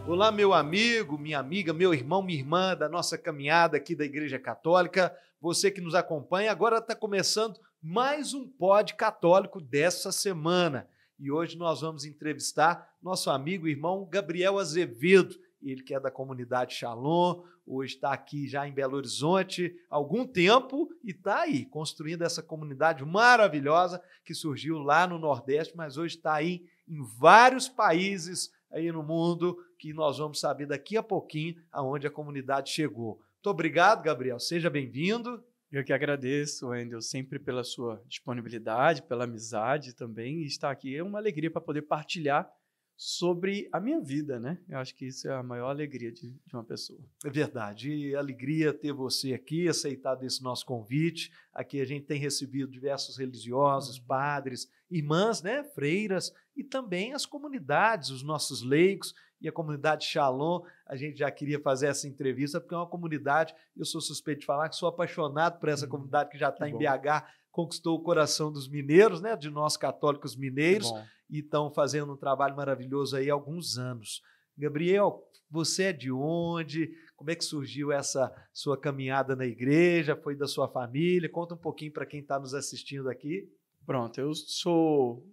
Olá, meu amigo, minha amiga, meu irmão, minha irmã da nossa caminhada aqui da Igreja Católica. Você que nos acompanha, agora está começando mais um Pod Católico dessa semana. E hoje nós vamos entrevistar nosso amigo e irmão Gabriel Azevedo. Ele que é da comunidade Shalom, hoje está aqui já em Belo Horizonte há algum tempo e está aí construindo essa comunidade maravilhosa que surgiu lá no Nordeste, mas hoje está aí em vários países aí no mundo, que nós vamos saber daqui a pouquinho aonde a comunidade chegou. Muito obrigado, Gabriel. Seja bem-vindo. Eu que agradeço, Wendel, sempre pela sua disponibilidade, pela amizade também, e estar aqui é uma alegria para poder partilhar sobre a minha vida, né? Eu acho que isso é a maior alegria de uma pessoa. É verdade, e alegria ter você aqui, aceitado esse nosso convite. Aqui a gente tem recebido diversos religiosos, padres, irmãs, né, freiras, e também as comunidades, os nossos leigos, e a comunidade Shalom. A gente já queria fazer essa entrevista, porque é uma comunidade, eu sou suspeito de falar, que sou apaixonado por essa comunidade que já está em BH, conquistou o coração dos mineiros, né, de nós católicos mineiros, e estão fazendo um trabalho maravilhoso aí há alguns anos. Gabriel, você é de onde? Como é que surgiu essa sua caminhada na igreja? Foi da sua família? Conta um pouquinho para quem está nos assistindo aqui. Pronto, eu sou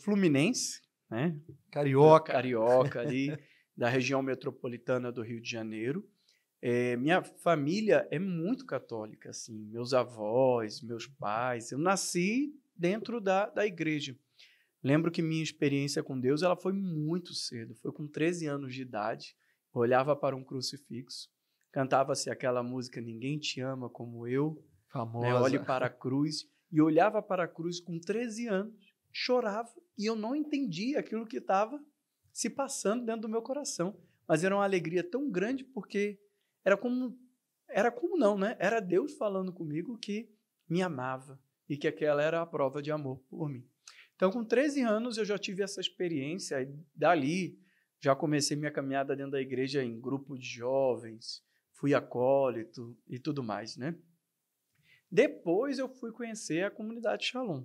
fluminense, né? Carioca ali, da região metropolitana do Rio de Janeiro. Minha família é muito católica, assim, meus avós, meus pais. Eu nasci dentro da igreja. Lembro que minha experiência com Deus ela foi muito cedo. Foi com 13 anos de idade. Eu olhava para um crucifixo, cantava-se aquela música Ninguém Te Ama Como Eu, famosa, né? Olhe para a cruz. E olhava para a cruz com 13 anos, chorava e eu não entendia aquilo que estava se passando dentro do meu coração. Mas era uma alegria tão grande porque era como não, né? Era Deus falando comigo que me amava e que aquela era a prova de amor por mim. Então, com 13 anos, eu já tive essa experiência. E dali, já comecei minha caminhada dentro da igreja em grupo de jovens, fui acólito e tudo mais, né? Depois, eu fui conhecer a comunidade Shalom.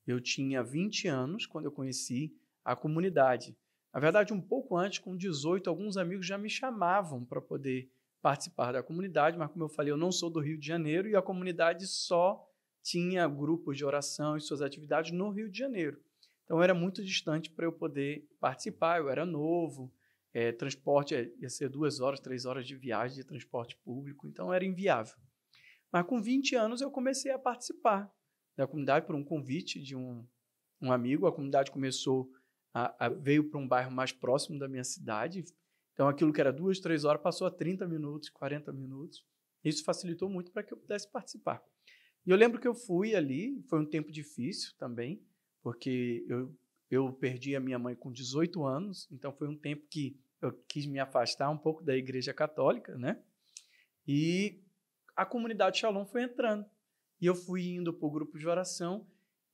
Eu tinha 20 anos quando eu conheci a comunidade. Na verdade, um pouco antes, com 18, alguns amigos já me chamavam para poder participar da comunidade, mas, como eu falei, eu não sou do Rio de Janeiro e a comunidade só tinha grupos de oração e suas atividades no Rio de Janeiro. Então, era muito distante para eu poder participar, eu era novo, transporte ia ser 2 horas, 3 horas de viagem de transporte público, então era inviável. Mas com 20 anos eu comecei a participar da comunidade por um convite de um amigo. A comunidade veio para um bairro mais próximo da minha cidade, então aquilo que era 2, 3 horas passou a 30 minutos, 40 minutos. Isso facilitou muito para que eu pudesse participar. E eu lembro que eu fui ali, foi um tempo difícil também, porque eu perdi a minha mãe com 18 anos, então foi um tempo que eu quis me afastar um pouco da igreja católica, né? E a comunidade Shalom foi entrando. E eu fui indo para o grupo de oração,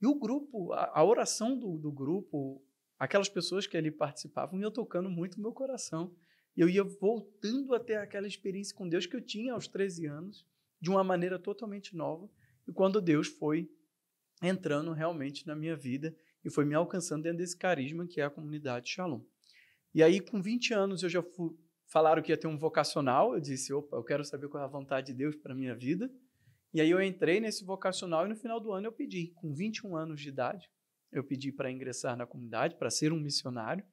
e o grupo, a oração do grupo, aquelas pessoas que ali participavam, iam tocando muito o meu coração. E eu ia voltando a ter aquela experiência com Deus que eu tinha aos 13 anos, de uma maneira totalmente nova. E quando Deus foi entrando realmente na minha vida e foi me alcançando dentro desse carisma que é a comunidade Shalom. E aí, com 20 anos, eu já falaram que ia ter um vocacional. Eu disse, opa, eu quero saber qual é a vontade de Deus para a minha vida. E aí eu entrei nesse vocacional e no final do ano eu pedi, com 21 anos de idade, eu pedi para ingressar na comunidade, para ser um missionário.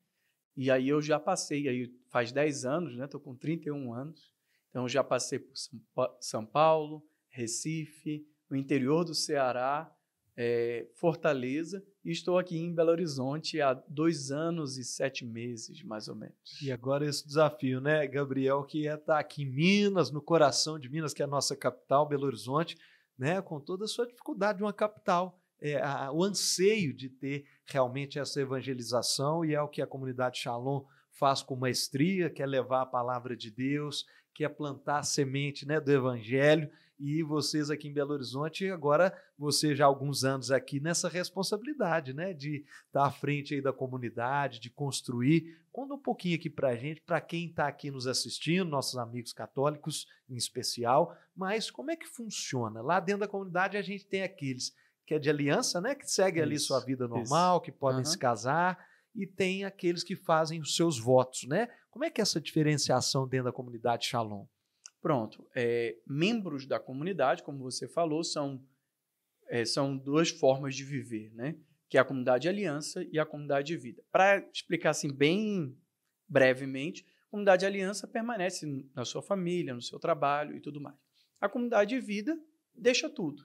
E aí eu já passei, aí faz 10 anos, né? Estou com 31 anos. Então, eu já passei por São Paulo, Recife, no interior do Ceará, Fortaleza, e estou aqui em Belo Horizonte há 2 anos e 7 meses, mais ou menos. E agora esse desafio, né, Gabriel, que é estar aqui em Minas, no coração de Minas, que é a nossa capital, Belo Horizonte, né, com toda a sua dificuldade de uma capital, o anseio de ter realmente essa evangelização, e é o que a comunidade Shalom faz com maestria, que é levar a palavra de Deus, que é plantar a semente, né, do evangelho. E vocês aqui em Belo Horizonte, agora você já há alguns anos aqui nessa responsabilidade, né, de estar à frente aí da comunidade, de construir. Conta um pouquinho aqui para a gente, para quem está aqui nos assistindo, nossos amigos católicos em especial, mas como é que funciona? Lá dentro da comunidade a gente tem aqueles que é de aliança, né, que segue ali sua vida normal, que podem se casar. e tem aqueles que fazem os seus votos, né? Como é que é essa diferenciação dentro da comunidade Shalom? Pronto. Membros da comunidade, como você falou, são duas formas de viver, né? Que é a comunidade Aliança e a comunidade de vida. Para explicar assim bem brevemente, a comunidade Aliança permanece na sua família, no seu trabalho e tudo mais. A comunidade de vida deixa tudo.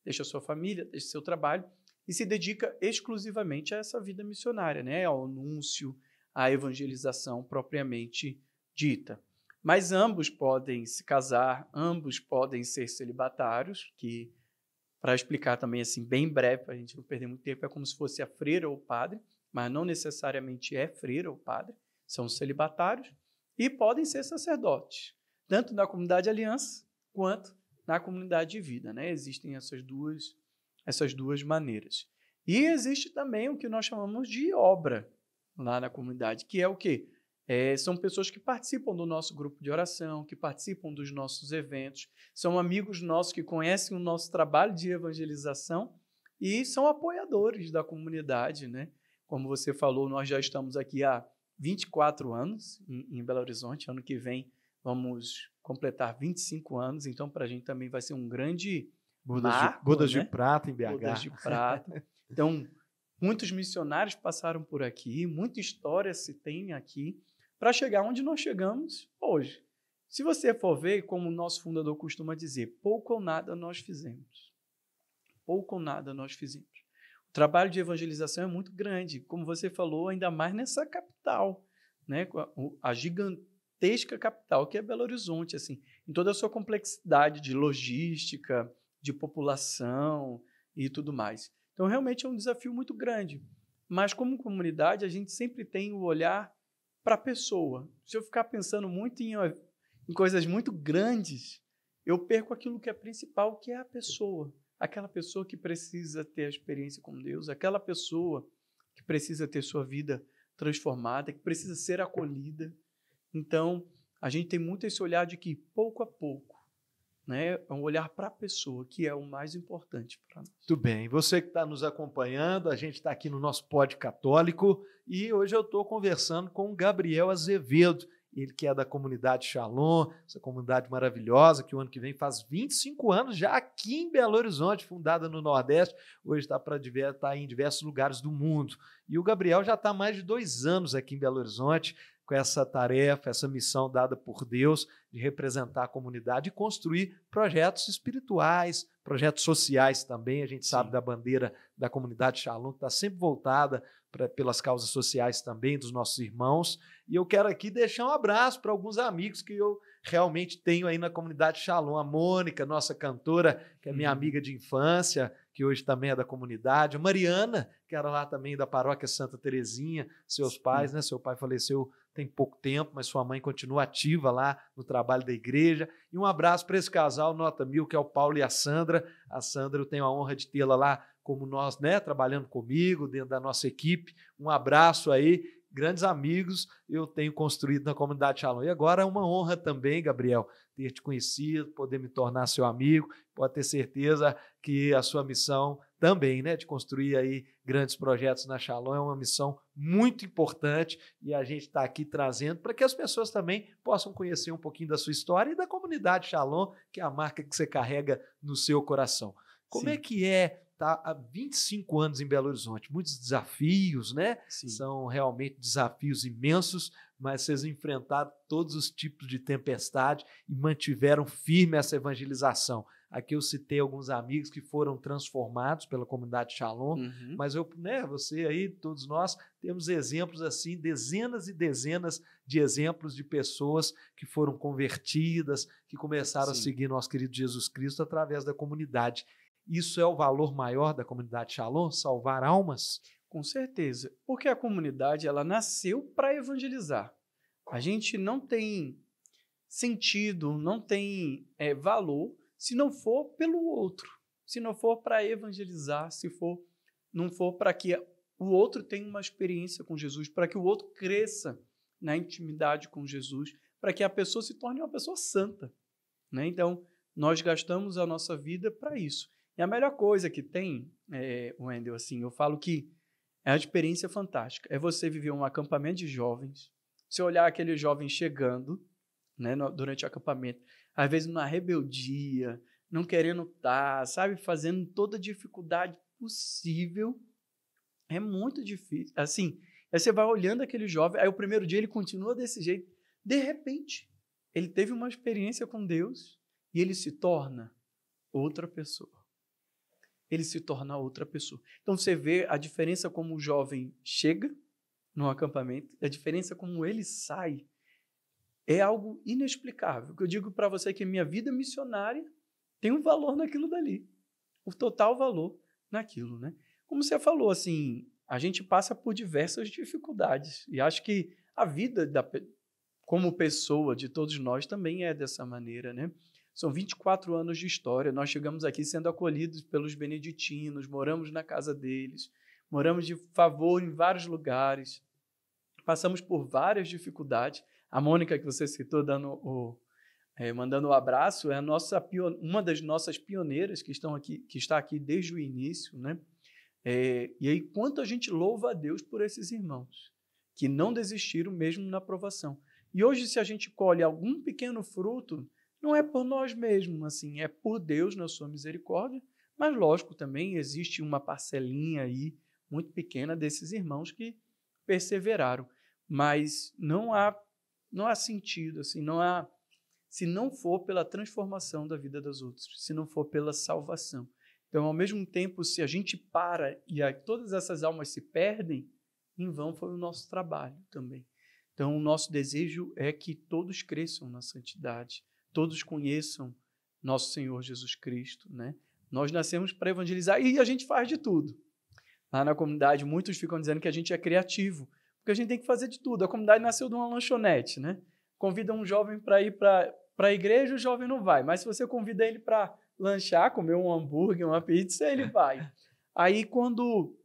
Deixa a sua família, deixa o seu trabalho e se dedica exclusivamente a essa vida missionária, né? Ao anúncio, à evangelização propriamente dita. Mas ambos podem se casar, ambos podem ser celibatários, que, para explicar também assim bem breve, para a gente não perder muito tempo, é como se fosse a freira ou o padre, mas não necessariamente é freira ou padre, são celibatários, e podem ser sacerdotes, tanto na comunidade Aliança quanto na comunidade de vida, né? Existem essas duas maneiras. E existe também o que nós chamamos de obra lá na comunidade, que é o quê? São pessoas que participam do nosso grupo de oração, que participam dos nossos eventos, são amigos nossos que conhecem o nosso trabalho de evangelização e são apoiadores da comunidade, né? Como você falou, nós já estamos aqui há 24 anos em Belo Horizonte. Ano que vem vamos completar 25 anos, então para a gente também vai ser um grande marco, Bodas né? de prata em BH. Bodas de prata. Então, muitos missionários passaram por aqui, muita história se tem aqui, para chegar onde nós chegamos hoje. Se você for ver, como o nosso fundador costuma dizer, pouco ou nada nós fizemos. Pouco ou nada nós fizemos. O trabalho de evangelização é muito grande, como você falou, ainda mais nessa capital, né? A gigantesca capital que é Belo Horizonte, assim, em toda a sua complexidade de logística, de população e tudo mais. Então, realmente é um desafio muito grande. Mas, como comunidade, a gente sempre tem o olhar para a pessoa. Se eu ficar pensando muito em coisas muito grandes, eu perco aquilo que é principal, que é a pessoa. Aquela pessoa que precisa ter a experiência com Deus, aquela pessoa que precisa ter sua vida transformada, que precisa ser acolhida. Então, a gente tem muito esse olhar de que, pouco a pouco, né, é um olhar para a pessoa, que é o mais importante para nós. Muito bem. Você que está nos acompanhando, a gente está aqui no nosso Pod Católico e hoje eu estou conversando com o Gabriel Azevedo, ele que é da comunidade Shalom, essa comunidade maravilhosa que o ano que vem faz 25 anos já aqui em Belo Horizonte, fundada no Nordeste, hoje está em diversos lugares do mundo. E o Gabriel já está há mais de 2 anos aqui em Belo Horizonte, com essa tarefa, essa missão dada por Deus de representar a comunidade e construir projetos espirituais, projetos sociais também. A gente sabe da bandeira da comunidade Shalom, que está sempre voltada pelas causas sociais também dos nossos irmãos. E eu quero aqui deixar um abraço para alguns amigos que eu realmente tenho aí na comunidade Shalom. A Mônica, nossa cantora, que é minha amiga de infância, que hoje também é da comunidade. A Mariana, que era lá também da paróquia Santa Terezinha, seus pais, né? Seu pai faleceu tem pouco tempo, mas sua mãe continua ativa lá no trabalho da igreja. E um abraço para esse casal, nota 1000, que é o Paulo e a Sandra. A Sandra, eu tenho a honra de tê-la lá como nós, né, trabalhando comigo, dentro da nossa equipe. Um abraço aí, grandes amigos eu tenho construído na comunidade Shalom. E agora é uma honra também, Gabriel, ter te conhecido, poder me tornar seu amigo. Pode ter certeza que a sua missão também, né, de construir aí grandes projetos na Shalom é uma missão muito importante e a gente está aqui trazendo para que as pessoas também possam conhecer um pouquinho da sua história e da comunidade Shalom, que é a marca que você carrega no seu coração. Como é que tá há 25 anos em Belo Horizonte? Muitos desafios, né? Sim. São realmente desafios imensos, mas vocês enfrentaram todos os tipos de tempestade e mantiveram firme essa evangelização. Aqui eu citei alguns amigos que foram transformados pela comunidade Shalom, mas você aí, todos nós, temos exemplos assim, dezenas e dezenas de exemplos de pessoas que foram convertidas, que começaram a seguir nosso querido Jesus Cristo através da comunidade. Isso é o valor maior da comunidade Shalom, salvar almas? Com certeza, porque a comunidade ela nasceu para evangelizar. A gente não tem sentido, não tem valor se não for pelo outro, se não for para evangelizar, não for para que o outro tenha uma experiência com Jesus, para que o outro cresça na intimidade com Jesus, para que a pessoa se torne uma pessoa santa, né? Então, nós gastamos a nossa vida para isso. E a melhor coisa que tem, Wendel, assim, eu falo que É uma experiência fantástica. É você viver um acampamento de jovens, você olhar aquele jovem chegando, né, durante o acampamento, às vezes numa rebeldia, não querendo estar, sabe, fazendo toda a dificuldade possível. É muito difícil. Assim, aí você vai olhando aquele jovem, aí o primeiro dia ele continua desse jeito. De repente, ele teve uma experiência com Deus e ele se torna outra pessoa. Ele se torna outra pessoa. Então, você vê a diferença como o jovem chega no acampamento, a diferença como ele sai, é algo inexplicável. Que eu digo para você que a minha vida missionária tem um valor naquilo dali, o total valor naquilo, né? Como você falou, assim, a gente passa por diversas dificuldades e acho que a vida como pessoa de todos nós também é dessa maneira, né? São 24 anos de história, nós chegamos aqui sendo acolhidos pelos beneditinos, moramos na casa deles, moramos de favor em vários lugares, passamos por várias dificuldades. A Mônica, que você citou, mandando um abraço, é uma das nossas pioneiras que está aqui desde o início, né? E aí, quanto a gente louva a Deus por esses irmãos, que não desistiram mesmo na provação. E hoje, se a gente colhe algum pequeno fruto, não é por nós mesmos, assim, é por Deus na sua misericórdia, mas, lógico, também existe uma parcelinha aí muito pequena desses irmãos que perseveraram. Mas não há sentido, assim, se não for pela transformação da vida dos outros, se não for pela salvação. Então, ao mesmo tempo, se a gente para e todas essas almas se perdem, em vão foi o nosso trabalho também. Então, o nosso desejo é que todos cresçam na santidade, todos conheçam nosso Senhor Jesus Cristo, né? Nós nascemos para evangelizar e a gente faz de tudo. Lá na comunidade, muitos ficam dizendo que a gente é criativo, porque a gente tem que fazer de tudo. A comunidade nasceu de uma lanchonete, né? Convida um jovem para ir para a igreja, o jovem não vai. Mas se você convida ele para lanchar, comer um hambúrguer, uma pizza, ele vai. Aí, quando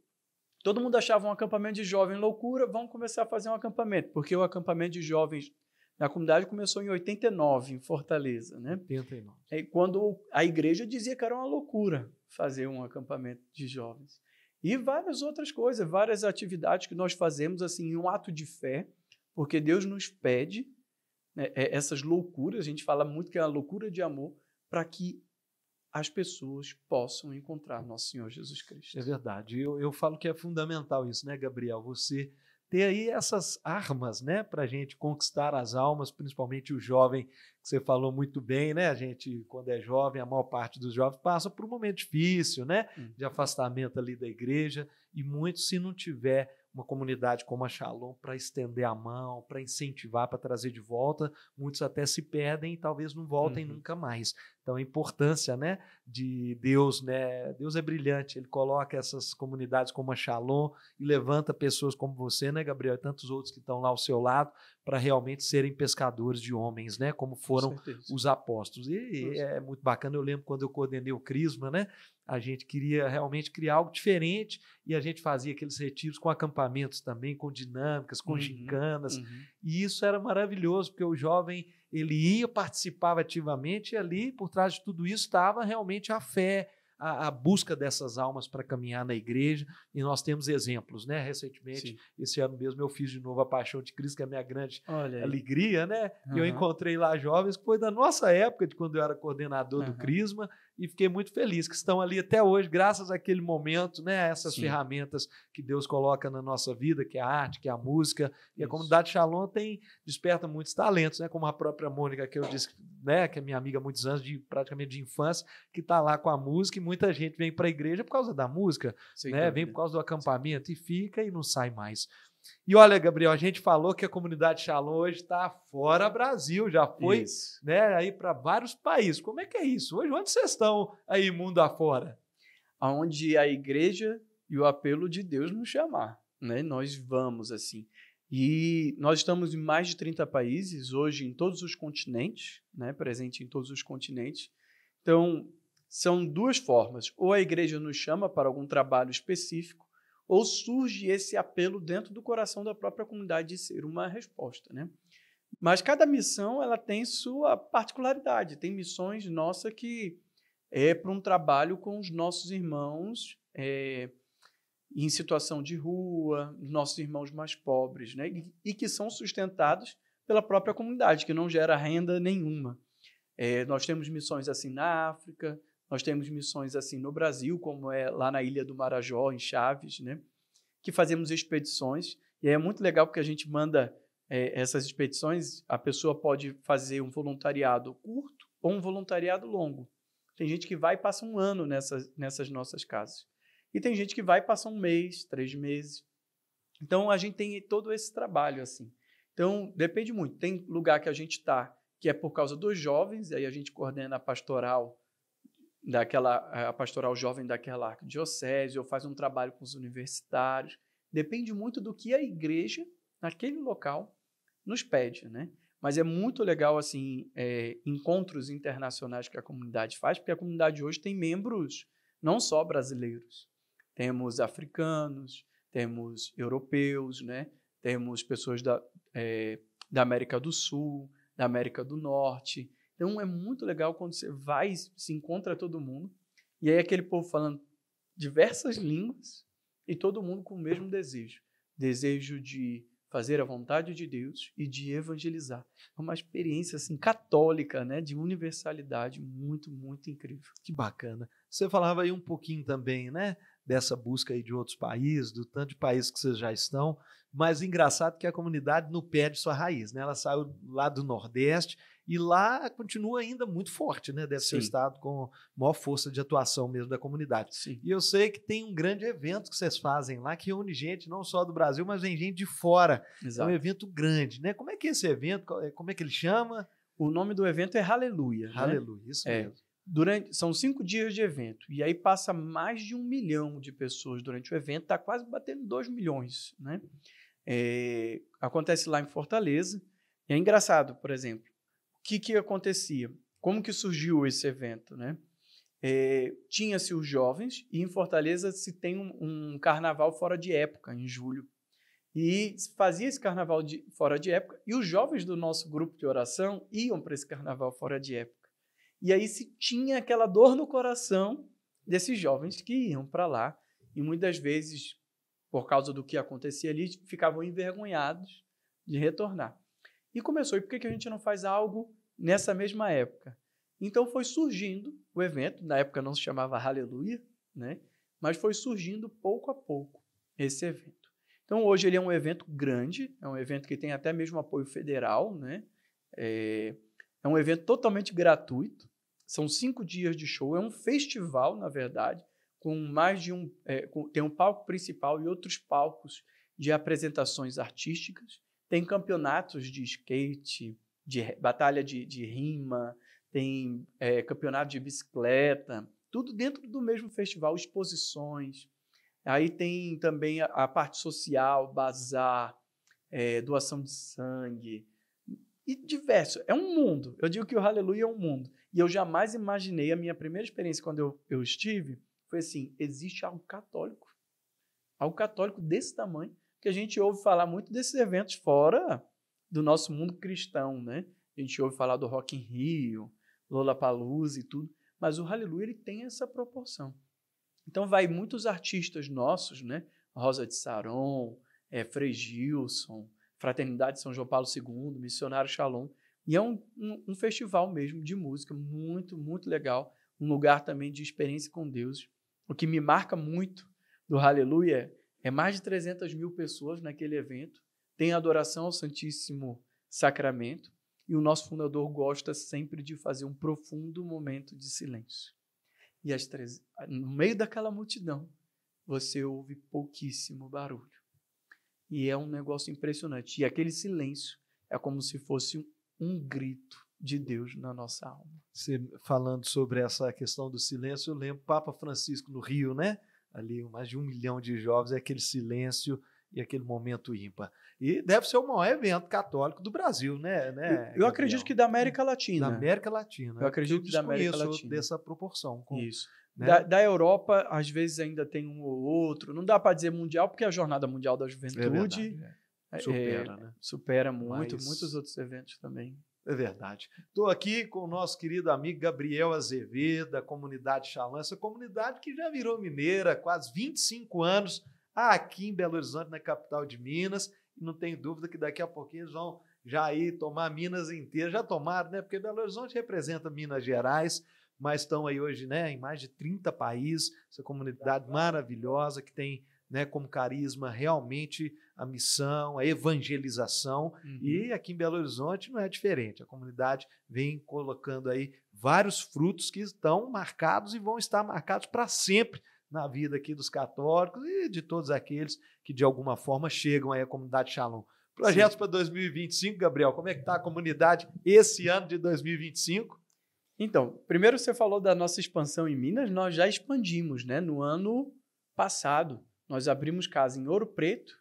todo mundo achava um acampamento de jovem loucura, vamos começar a fazer um acampamento, porque o acampamento de jovens na comunidade começou em 89, em Fortaleza, né? 89. É quando a igreja dizia que era uma loucura fazer um acampamento de jovens. E várias outras coisas, várias atividades que nós fazemos assim, em um ato de fé, porque Deus nos pede, né, essas loucuras, a gente fala muito que é uma loucura de amor, para que as pessoas possam encontrar nosso Senhor Jesus Cristo. É verdade. Eu falo que é fundamental isso, né, Gabriel? Você ter aí essas armas, né, para a gente conquistar as almas, principalmente o jovem, que você falou muito bem, né? A gente, quando é jovem, a maior parte dos jovens passa por um momento difícil, né, de afastamento ali da igreja, e muito, se não tiver uma comunidade como a Shalom para estender a mão, para incentivar, para trazer de volta, muitos até se perdem e talvez não voltem nunca mais. Então, a importância, né, de Deus, né? Deus é brilhante, ele coloca essas comunidades como a Shalom e levanta pessoas como você, né, Gabriel, e tantos outros que estão lá ao seu lado, para realmente serem pescadores de homens, né, como foram os apóstolos. E é muito bacana, eu lembro quando eu coordenei o Crisma, né, a gente queria realmente criar algo diferente e a gente fazia aqueles retiros com acampamentos também, com dinâmicas, com gincanas, e isso era maravilhoso, porque o jovem, ele ia, participava ativamente e ali, por trás de tudo isso, estava realmente a fé, a busca dessas almas para caminhar na igreja, e nós temos exemplos, né? Recentemente, esse ano mesmo, eu fiz de novo a Paixão de Cristo, que é a minha grande alegria, né? E eu encontrei lá jovens que foi da nossa época, de quando eu era coordenador do Crisma, e fiquei muito feliz que estão ali até hoje, graças àquele momento, né? Essas ferramentas que Deus coloca na nossa vida, que é a arte, que é a música, e a comunidade Shalom desperta muitos talentos, né? Como a própria Mônica, que eu disse, né? Que é minha amiga há muitos anos, praticamente de infância, que está lá com a música, e muita gente vem para a igreja por causa da música, né? Vem por causa do acampamento e fica e não sai mais. E olha, Gabriel, a gente falou que a comunidade Shalom hoje está fora Brasil, já foi, né, aí para vários países. Como é que é isso? Hoje, onde vocês estão aí, mundo afora? Aonde a igreja e o apelo de Deus nos chamar, né? Nós vamos assim. E nós estamos em mais de 30 países, hoje em todos os continentes, né? Presente em todos os continentes. Então, são duas formas. Ou a igreja nos chama para algum trabalho específico, ou surge esse apelo dentro do coração da própria comunidade de ser uma resposta, né? Mas cada missão ela tem sua particularidade. Tem missões nossas que é para um trabalho com os nossos irmãos em situação de rua, nossos irmãos mais pobres, né? E que são sustentados pela própria comunidade, que não gera renda nenhuma. Nós temos missões assim na África, nós temos missões assim no Brasil, como é lá na Ilha do Marajó, em Chaves, né? Que fazemos expedições. E é muito legal porque a gente manda essas expedições, a pessoa pode fazer um voluntariado curto ou um voluntariado longo. Tem gente que vai e passa um ano nessas nossas casas. E tem gente que vai e passa um mês, 3 meses. Então, a gente tem todo esse trabalho assim. Então, depende muito. Tem lugar que a gente está, que é por causa dos jovens, aí a gente coordena a pastoral a pastoral jovem daquela arquidiocese, ou faz um trabalho com os universitários. Depende muito do que a igreja, naquele local, nos pede, né? Mas é muito legal, assim, encontros internacionais que a comunidade faz, porque a comunidade hoje tem membros não só brasileiros. Temos africanos, temos europeus, né? Temos pessoas da América do Sul, da América do Norte. Então, é muito legal quando você vai, se encontra todo mundo, e aí aquele povo falando diversas línguas e todo mundo com o mesmo desejo. Desejo de fazer a vontade de Deus e de evangelizar. É uma experiência assim, católica, né, de universalidade muito, muito incrível. Que bacana. Você falava aí um pouquinho também, né, dessa busca aí de outros países, do tanto de países que vocês já estão, mas engraçado que a comunidade não perde sua raiz, né? Ela saiu lá do Nordeste e lá continua ainda muito forte, né? Deve ser o estado com maior força de atuação mesmo da comunidade. Sim. E eu sei que tem um grande evento que vocês fazem lá, que reúne gente não só do Brasil, mas vem gente de fora. Exato. É um evento grande, né? Como é que é esse evento? Como é que ele chama? O nome do evento é Hallelujah. Hallelujah, né? Isso mesmo. São 5 dias de evento, e aí passa mais de 1 milhão de pessoas durante o evento, está quase batendo 2 milhões, né? Acontece lá em Fortaleza, e é engraçado, por exemplo, o que acontecia? Como que surgiu esse evento, né? Tinha-se os jovens, e em Fortaleza se tem um carnaval fora de época, em julho, e fazia esse carnaval fora de época, e os jovens do nosso grupo de oração iam para esse carnaval fora de época. E aí se tinha aquela dor no coração desses jovens que iam para lá e muitas vezes, por causa do que acontecia ali, ficavam envergonhados de retornar. E começou, e por que a gente não faz algo nessa mesma época? Então foi surgindo o evento, na época não se chamava Hallelujah, né? Mas foi surgindo pouco a pouco esse evento. Então hoje ele é um evento grande, é um evento que tem até mesmo apoio federal, né? É um evento totalmente gratuito, são 5 dias de show, é um festival, na verdade, com mais de tem um palco principal e outros palcos de apresentações artísticas, tem campeonatos de skate, de batalha de rima, tem campeonato de bicicleta, tudo dentro do mesmo festival, exposições. Aí tem também a parte social, bazar, doação de sangue, e diverso. É um mundo. Eu digo que o Hallelujah é um mundo. E eu jamais imaginei, a minha primeira experiência quando eu estive, foi assim, existe algo católico desse tamanho, que a gente ouve falar muito desses eventos fora do nosso mundo cristão, né? A gente ouve falar do Rock in Rio, Lollapalooza e tudo, mas o Hallelujah ele tem essa proporção. Então vai muitos artistas nossos, né? Rosa de Saron, Frei Gilson, Fraternidade São João Paulo II, Missionário Shalom. E é um festival mesmo de música muito, muito legal. Um lugar também de experiência com Deus. O que me marca muito do Hallelujah é mais de 300 mil pessoas naquele evento. Tem adoração ao Santíssimo Sacramento. E o nosso fundador gosta sempre de fazer um profundo momento de silêncio. E no meio daquela multidão, você ouve pouquíssimo barulho. E é um negócio impressionante. E aquele silêncio é como se fosse um grito de Deus na nossa alma. Você falando sobre essa questão do silêncio, eu lembro Papa Francisco no Rio, né? Ali mais de 1 milhão de jovens, é aquele silêncio e aquele momento ímpar. E deve ser o maior evento católico do Brasil, né? Eu acredito que da América Latina. Da América Latina. Eu acredito que da América Latina. Dessa proporção. Isso. Né? Da Europa, às vezes ainda tem um ou outro. Não dá para dizer mundial, porque a Jornada Mundial da Juventude supera, né? Supera muito, muitos outros eventos também. É verdade. Estou aqui com o nosso querido amigo Gabriel Azevedo, da comunidade Shalom, essa comunidade que já virou mineira, quase 25 anos aqui em Belo Horizonte, na capital de Minas, e não tenho dúvida que daqui a pouquinho eles vão já ir tomar Minas inteira, já tomaram, né? Porque Belo Horizonte representa Minas Gerais, mas estão aí hoje, né, em mais de 30 países, essa comunidade maravilhosa que tem, né, como carisma realmente a missão, a evangelização, e aqui em Belo Horizonte não é diferente. A comunidade vem colocando aí vários frutos que estão marcados e vão estar marcados para sempre na vida aqui dos católicos e de todos aqueles que de alguma forma chegam aí à comunidade Shalom. Projetos para 2025, Gabriel, como é que está a comunidade esse ano de 2025? Então, primeiro você falou da nossa expansão em Minas, nós já expandimos, né? No ano passado, nós abrimos casa em Ouro Preto,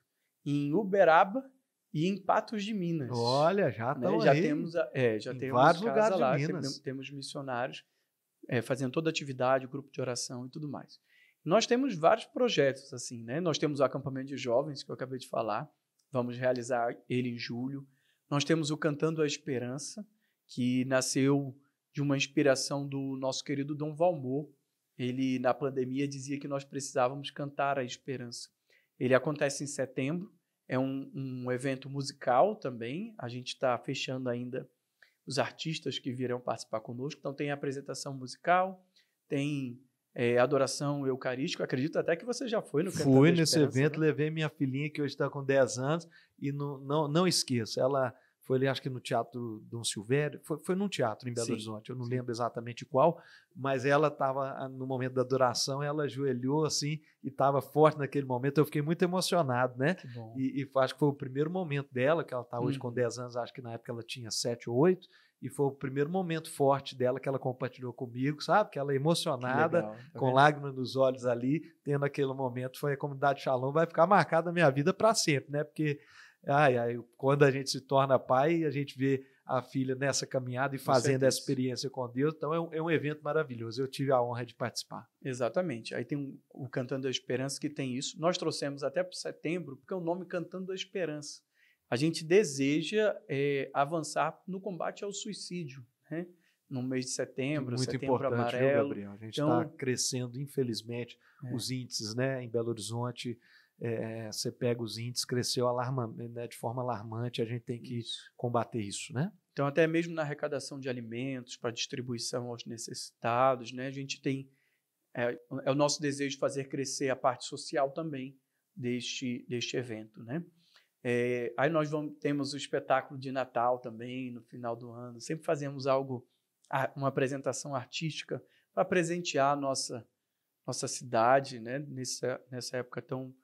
em Uberaba e em Patos de Minas. Olha, já estão já aí temos em vários lugares lá, de Minas. temos missionários fazendo toda a atividade, grupo de oração e tudo mais. Nós temos vários projetos assim, né? Nós temos o acampamento de jovens, que eu acabei de falar, vamos realizar ele em julho. Nós temos o Cantando a Esperança, que nasceu de uma inspiração do nosso querido Dom Valmor. Ele, na pandemia, dizia que nós precisávamos cantar a esperança. Ele acontece em setembro, é um evento musical também, a gente está fechando ainda os artistas que virão participar conosco, então tem apresentação musical, tem adoração eucarística, acredito até que você já foi no Cantando a Esperança. Fui nesse evento, né? Levei minha filhinha, que hoje está com 10 anos, e não esqueço, ela foi ali, acho que no Teatro Dom Silvério, foi num teatro em Belo Horizonte, eu não lembro exatamente qual, mas ela estava, no momento da adoração, ela ajoelhou assim e estava forte naquele momento, eu fiquei muito emocionado, né? Que bom. E acho que foi o primeiro momento dela, que ela está hoje com 10 anos, acho que na época ela tinha 7 ou 8, e foi o primeiro momento forte dela que ela compartilhou comigo, sabe? Que ela emocionada, legal, tá com vendo? lágrimas nos olhos ali, tendo aquele momento, foi a comunidade Shalom, vai ficar marcada na minha vida para sempre, né? Porque quando a gente se torna pai, a gente vê a filha nessa caminhada e fazendo essa experiência com Deus, então é um evento maravilhoso, eu tive a honra de participar. Exatamente, aí tem o Cantando a Esperança que tem isso, nós trouxemos até para setembro, porque é o nome Cantando a Esperança. A gente deseja avançar no combate ao suicídio, né? No mês de setembro, muito Setembro importante, Amarelo. Viu, Gabriel? A gente está crescendo, infelizmente, os índices, né, em Belo Horizonte. Você pega os índices, cresceu né, de forma alarmante, a gente tem que combater isso, né? Então, até mesmo na arrecadação de alimentos para distribuição aos necessitados, né, a gente tem o nosso desejo de fazer crescer a parte social também deste evento, né? Aí nós temos o espetáculo de Natal também no final do ano, sempre fazemos uma apresentação artística para presentear a nossa cidade, né, nessa época tão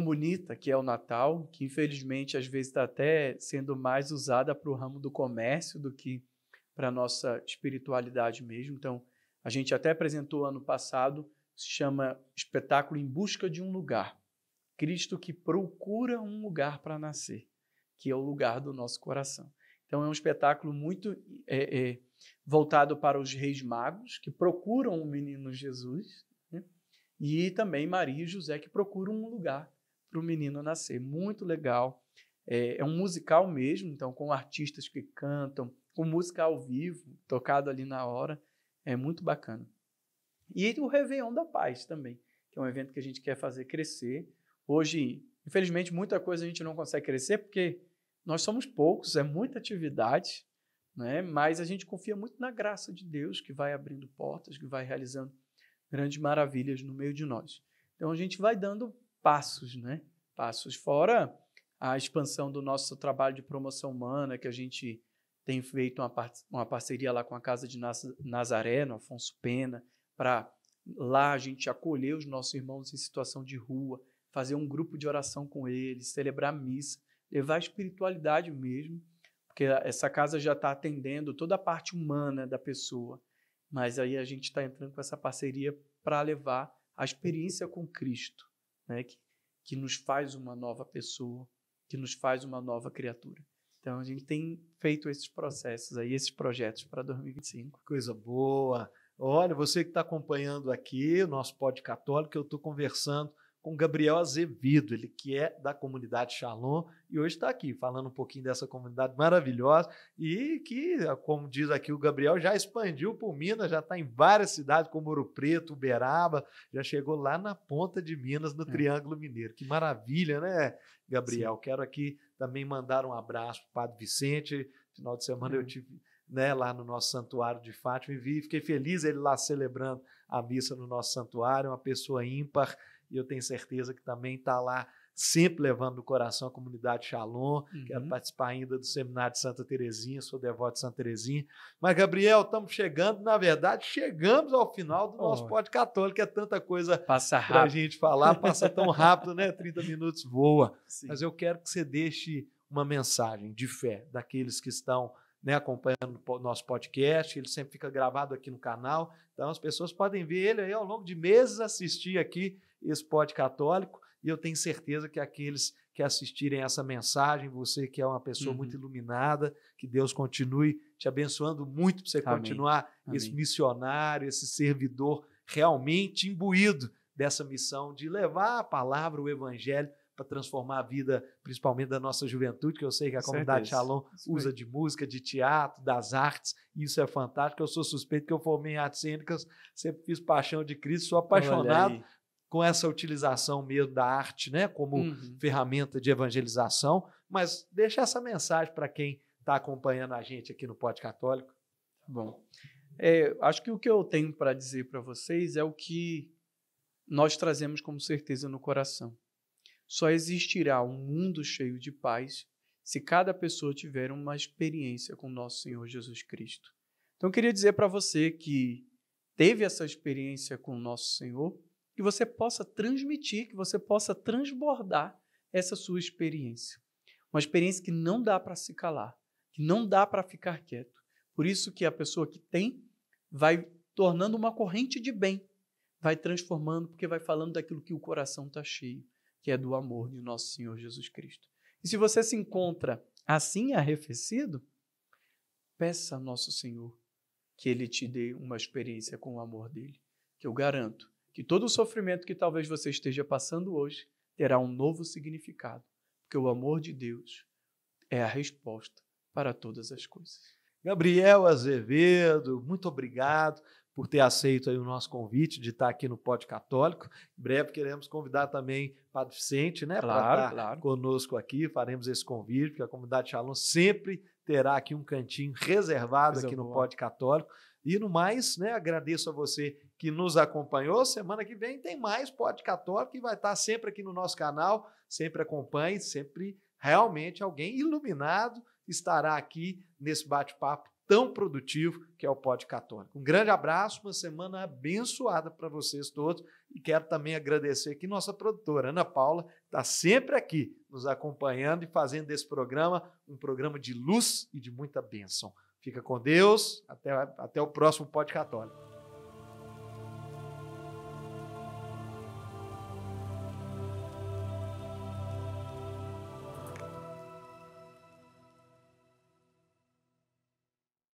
bonita que é o Natal, que infelizmente às vezes está até sendo mais usada para o ramo do comércio do que para a nossa espiritualidade mesmo. Então, a gente até apresentou ano passado, se chama Espetáculo em Busca de um Lugar. Cristo que procura um lugar para nascer, que é o lugar do nosso coração. Então, é um espetáculo muito voltado para os reis magos, que procuram o menino Jesus, né? E também Maria e José, que procuram um lugar para o menino nascer. Muito legal. É um musical mesmo, então com artistas que cantam, com música ao vivo, tocado ali na hora. É muito bacana. E o Réveillon da Paz também, que é um evento que a gente quer fazer crescer. Hoje, infelizmente, muita coisa a gente não consegue crescer, porque nós somos poucos, é muita atividade, né? Mas a gente confia muito na graça de Deus, que vai abrindo portas, que vai realizando grandes maravilhas no meio de nós. Então, a gente vai dando passos, né? Passos fora a expansão do nosso trabalho de promoção humana, que a gente tem feito uma parceria lá com a Casa de Nazaré, no Afonso Pena, para lá a gente acolher os nossos irmãos em situação de rua, fazer um grupo de oração com eles, celebrar missa, levar a espiritualidade mesmo, porque essa casa já está atendendo toda a parte humana da pessoa, mas aí a gente está entrando com essa parceria para levar a experiência com Cristo, né? Que nos faz uma nova pessoa, que nos faz uma nova criatura. Então, a gente tem feito esses processos aí, esses projetos para 2025. Coisa boa. Olha, você que está acompanhando aqui o nosso Pod Católico, eu estou conversando com Gabriel Azevedo, ele que é da comunidade Shalom e hoje está aqui falando um pouquinho dessa comunidade maravilhosa e que, como diz aqui o Gabriel, já expandiu por Minas, já está em várias cidades como Ouro Preto, Uberaba, já chegou lá na ponta de Minas, no Triângulo Mineiro. Que maravilha, né, Gabriel? Sim. Quero aqui também mandar um abraço para o Padre Vicente. Final de semana eu tive, né, lá no nosso santuário de Fátima e fiquei feliz ele lá celebrando a missa no nosso santuário, uma pessoa ímpar, e eu tenho certeza que também está lá sempre levando no coração a comunidade Shalom. Quero participar ainda do seminário de Santa Terezinha, sou devoto de Santa Terezinha. Mas, Gabriel, estamos chegando, na verdade, chegamos ao final do nosso Pod Católico, é tanta coisa para a gente falar, passa tão rápido, né? 30 minutos voa. Sim. Mas eu quero que você deixe uma mensagem de fé daqueles que estão, né, acompanhando o nosso podcast. Ele sempre fica gravado aqui no canal, então as pessoas podem ver ele aí ao longo de meses, assistir aqui esse Pod Católico, e eu tenho certeza que aqueles que assistirem essa mensagem, você que é uma pessoa muito iluminada, que Deus continue te abençoando muito para você continuar esse missionário, esse servidor realmente imbuído dessa missão de levar a palavra, o evangelho, para transformar a vida, principalmente da nossa juventude, que eu sei que a comunidade Shalom usa de música, de teatro, das artes, e isso é fantástico. Eu sou suspeito que eu formei em artes cênicas, sempre fiz Paixão de Cristo, sou apaixonado com essa utilização mesmo da arte, né, como ferramenta de evangelização, mas deixa essa mensagem para quem está acompanhando a gente aqui no Pod Católico. Bom, acho que o que eu tenho para dizer para vocês é o que nós trazemos como certeza no coração. Só existirá um mundo cheio de paz se cada pessoa tiver uma experiência com nosso Senhor Jesus Cristo. Então, eu queria dizer para você que teve essa experiência com nosso Senhor, que você possa transmitir, que você possa transbordar essa sua experiência. Uma experiência que não dá para se calar, que não dá para ficar quieto. Por isso que a pessoa que tem vai tornando uma corrente de bem, vai transformando, porque vai falando daquilo que o coração está cheio, que é do amor de nosso Senhor Jesus Cristo. E se você se encontra assim arrefecido, peça a nosso Senhor que Ele te dê uma experiência com o amor dEle, que eu garanto que todo o sofrimento que talvez você esteja passando hoje terá um novo significado, porque o amor de Deus é a resposta para todas as coisas. Gabriel Azevedo, muito obrigado por ter aceito aí o nosso convite de estar aqui no Pod Católico. Em breve queremos convidar também o Padre Vicente, né, para estar conosco aqui, faremos esse convite, porque a comunidade Shalom sempre terá aqui um cantinho reservado aqui no Pod Católico. E no mais, né, agradeço a você que nos acompanhou. Semana que vem tem mais Pod Católico, que vai estar sempre aqui no nosso canal. Sempre acompanhe, sempre realmente alguém iluminado estará aqui nesse bate-papo tão produtivo que é o Pod Católico. Um grande abraço, uma semana abençoada para vocês todos, e quero também agradecer aqui nossa produtora, Ana Paula, que está sempre aqui nos acompanhando e fazendo desse programa um programa de luz e de muita bênção. Fica com Deus, até o próximo Pod Católico.